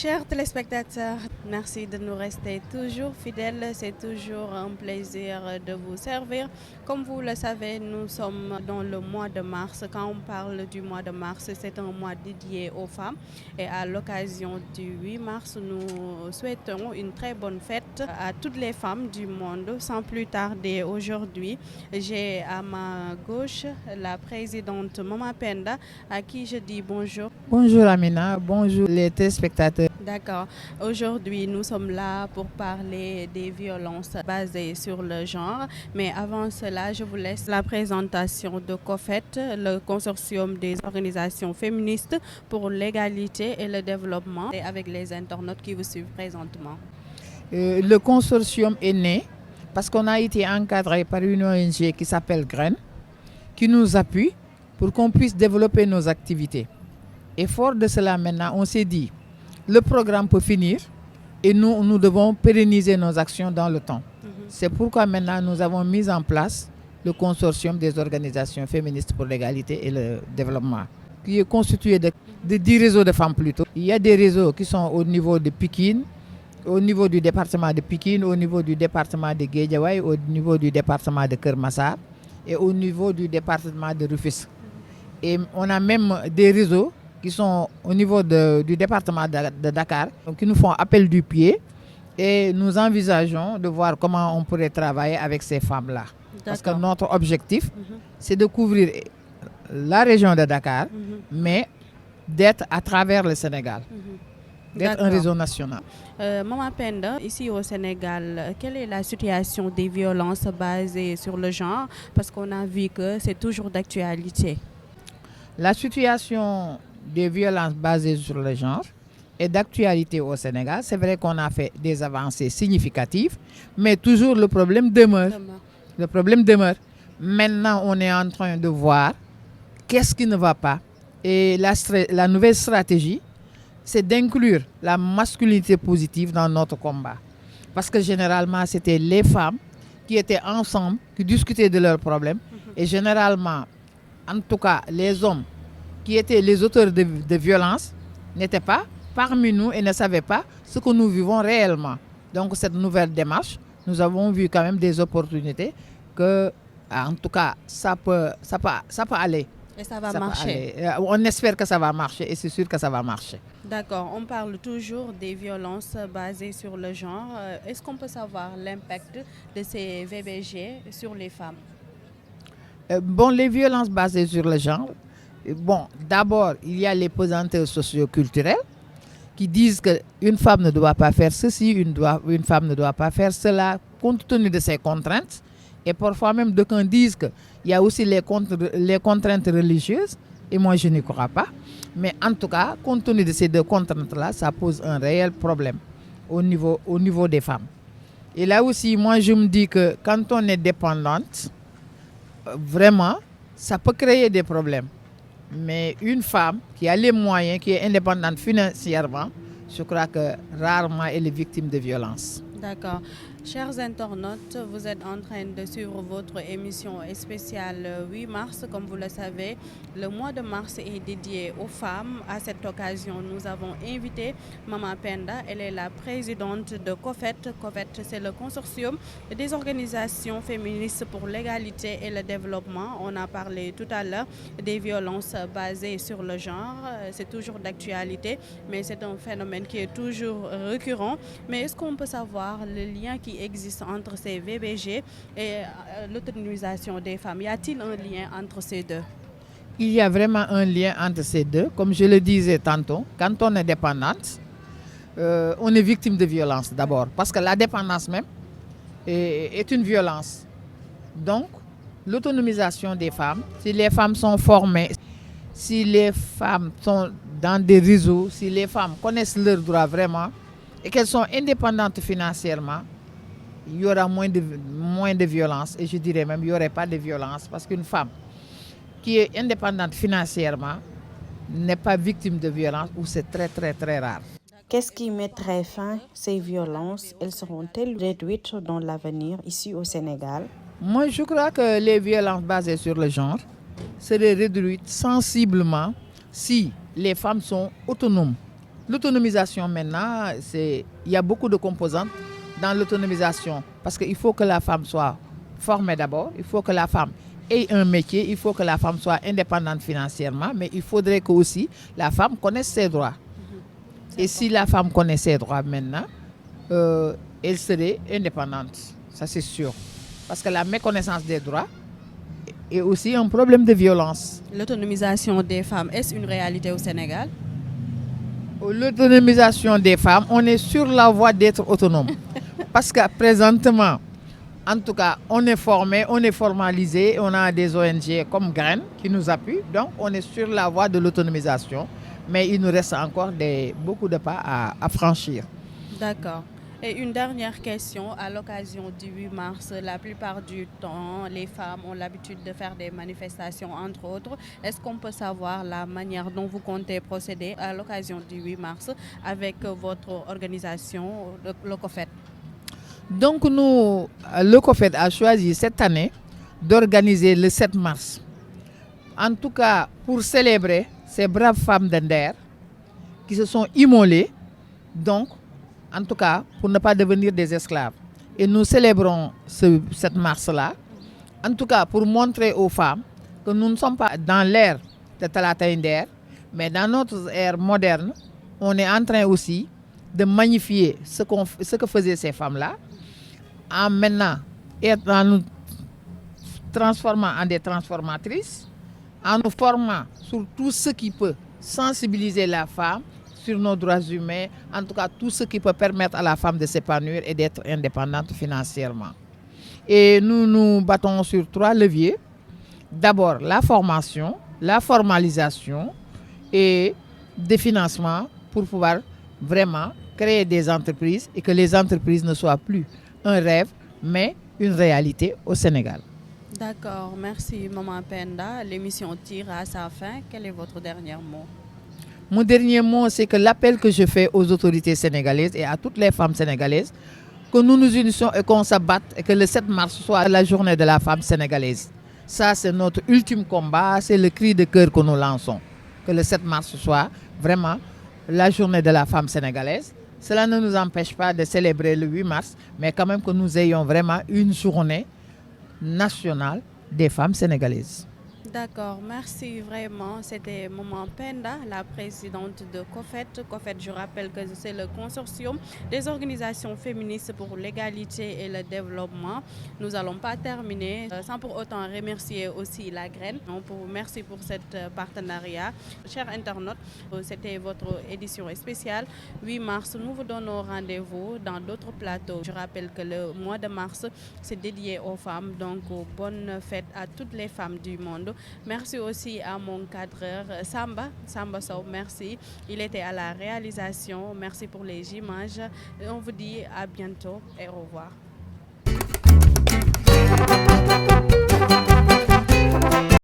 Chers téléspectateurs, merci de nous rester toujours fidèles. C'est toujours un plaisir de vous servir. Comme vous le savez, nous sommes dans le mois de mars. Quand on parle du mois de mars, c'est un mois dédié aux femmes. Et à l'occasion du 8 mars, nous souhaitons une très bonne fête à toutes les femmes du monde. Sans plus tarder, aujourd'hui, j'ai à ma gauche la présidente Mama Penda, à qui je dis bonjour. Bonjour Amina, bonjour les téléspectateurs. D'accord. Aujourd'hui, nous sommes là pour parler des violences basées sur le genre. Mais avant cela, je vous laisse la présentation de COFET, le consortium des organisations féministes pour l'égalité et le développement, et avec les internautes qui vous suivent présentement. Le consortium est né parce qu'on a été encadré par une ONG qui s'appelle GREN, qui nous appuie pour qu'on puisse développer nos activités. Et fort de cela maintenant, on s'est dit, le programme peut finir et nous devons pérenniser nos actions dans le temps. C'est pourquoi maintenant nous avons mis en place le consortium des organisations féministes pour l'égalité et le développement, qui est constitué de 10 réseaux de femmes plutôt. Il y a des réseaux qui sont au niveau de Pikine, au niveau du département de Pikine, au niveau du département de Guédiawaye, au niveau du département de Keur Massar et au niveau du département de Rufisque. Et on a même des réseaux qui sont au niveau du département de Dakar, donc qui nous font appel du pied et nous envisageons de voir comment on pourrait travailler avec ces femmes-là. Parce que notre objectif, c'est de couvrir la région de Dakar, mais d'être à travers le Sénégal, d'être un réseau national. Mama Penda, ici au Sénégal, quelle est la situation des violences basées sur le genre? Parce qu'on a vu que c'est toujours d'actualité. La situation des violences basées sur le genre est d'actualité au Sénégal. C'est vrai qu'on a fait des avancées significatives, mais toujours le problème demeure. Le problème demeure. Maintenant, on est en train de voir qu'est-ce qui ne va pas. Et la nouvelle stratégie, c'est d'inclure la masculinité positive dans notre combat. Parce que généralement, c'était les femmes qui étaient ensemble, qui discutaient de leurs problèmes. Et généralement, en tout cas, les hommes qui étaient les auteurs de violences n'étaient pas parmi nous et ne savaient pas ce que nous vivons réellement. Donc cette nouvelle démarche, nous avons vu quand même des opportunités que, en tout cas, ça peut aller. Et ça va marcher. On espère que ça va marcher et c'est sûr que ça va marcher. D'accord, on parle toujours des violences basées sur le genre. Est-ce qu'on peut savoir l'impact de ces VBG sur les femmes? Les violences basées sur le genre, d'abord, il y a les pesanteurs socioculturelles qui disent qu'une femme ne doit pas faire ceci, une femme ne doit pas faire cela, compte tenu de ces contraintes. Et parfois même, d'aucuns disent qu'il y a aussi les contraintes religieuses, et moi je n'y crois pas. Mais en tout cas, compte tenu de ces deux contraintes-là, ça pose un réel problème au niveau des femmes. Et là aussi, moi je me dis que quand on est dépendante, vraiment, ça peut créer des problèmes. Mais une femme qui a les moyens, qui est indépendante financièrement, je crois que rarement elle est victime de violence. D'accord. Chers internautes, vous êtes en train de suivre votre émission spéciale 8 mars. Comme vous le savez, le mois de mars est dédié aux femmes. À cette occasion, nous avons invité Mama Penda. Elle est la présidente de COFET. COFET, c'est le consortium des organisations féministes pour l'égalité et le développement. On a parlé tout à l'heure des violences basées sur le genre. C'est toujours d'actualité, mais c'est un phénomène qui est toujours récurrent. Mais est-ce qu'on peut savoir le lien qui existe entre ces VBG et l'autonomisation des femmes? Y a-t-il un lien entre ces deux? Il y a vraiment un lien entre ces deux. Comme je le disais tantôt, quand on est dépendante, on est victime de violence d'abord. Parce que la dépendance même est une violence. Donc, l'autonomisation des femmes, si les femmes sont formées, si les femmes sont dans des réseaux, si les femmes connaissent leurs droits vraiment et qu'elles sont indépendantes financièrement, il y aura moins de violence. Et je dirais même qu'il n'y aurait pas de violence parce qu'une femme qui est indépendante financièrement n'est pas victime de violence ou c'est très très très rare. Qu'est-ce qui mettrait fin à ces violences? Elles seront-elles réduites dans l'avenir ici au Sénégal? Moi, je crois que les violences basées sur le genre seraient réduites sensiblement si les femmes sont autonomes L'autonomisation maintenant, il y a beaucoup de composantes dans l'autonomisation parce qu'il faut que la femme soit formée d'abord, il faut que la femme ait un métier, il faut que la femme soit indépendante financièrement, mais il faudrait que aussi la femme connaisse ses droits. Et si la femme connaît ses droits maintenant, elle serait indépendante, ça c'est sûr. Parce que la méconnaissance des droits est aussi un problème de violence. L'autonomisation des femmes, est-ce une réalité au Sénégal? L'autonomisation des femmes, on est sur la voie d'être autonome. Parce que présentement, en tout cas, on est formé, on est formalisé, on a des ONG comme Graines qui nous appuient. Donc, on est sur la voie de l'autonomisation. Mais il nous reste encore beaucoup de pas à franchir. D'accord. Et une dernière question, à l'occasion du 8 mars, la plupart du temps, les femmes ont l'habitude de faire des manifestations, entre autres. Est-ce qu'on peut savoir la manière dont vous comptez procéder à l'occasion du 8 mars avec votre organisation, le COFED? Donc, le COFED a choisi cette année d'organiser le 7 mars. En tout cas, pour célébrer ces braves femmes d'Ender qui se sont immolées, donc, en tout cas, pour ne pas devenir des esclaves. Et nous célébrons cette mars-là, en tout cas, pour montrer aux femmes que nous ne sommes pas dans l'ère de Talata Nder, mais dans notre ère moderne, on est en train aussi de magnifier ce que faisaient ces femmes-là, en nous transformant en des transformatrices, en nous formant sur tout ce qui peut sensibiliser la femme sur nos droits humains, en tout cas tout ce qui peut permettre à la femme de s'épanouir et d'être indépendante financièrement. Et nous nous battons sur 3 leviers. D'abord, la formation, la formalisation et des financements pour pouvoir vraiment créer des entreprises et que les entreprises ne soient plus un rêve, mais une réalité au Sénégal. D'accord, merci Maman Penda. L'émission tire à sa fin. Quel est votre dernier mot? Mon dernier mot, c'est que l'appel que je fais aux autorités sénégalaises et à toutes les femmes sénégalaises, que nous nous unissions et qu'on se batte et que le 7 mars soit la journée de la femme sénégalaise. Ça, c'est notre ultime combat, c'est le cri de cœur que nous lançons. Que le 7 mars soit vraiment la journée de la femme sénégalaise. Cela ne nous empêche pas de célébrer le 8 mars, mais quand même que nous ayons vraiment une journée nationale des femmes sénégalaises. D'accord, merci vraiment. C'était Maman Penda, la présidente de COFED. COFED, je rappelle que c'est le consortium des organisations féministes pour l'égalité et le développement. Nous n'allons pas terminer sans pour autant remercier aussi la Graine. Merci pour cet partenariat. Chers internautes, c'était votre édition spéciale 8 mars. Nous vous donnons rendez-vous dans d'autres plateaux. Je rappelle que le mois de mars, c'est dédié aux femmes. Donc, bonne fête à toutes les femmes du monde. Merci aussi à mon cadreur Samba Sow, merci. Il était à la réalisation. Merci pour les images. Et on vous dit à bientôt et au revoir.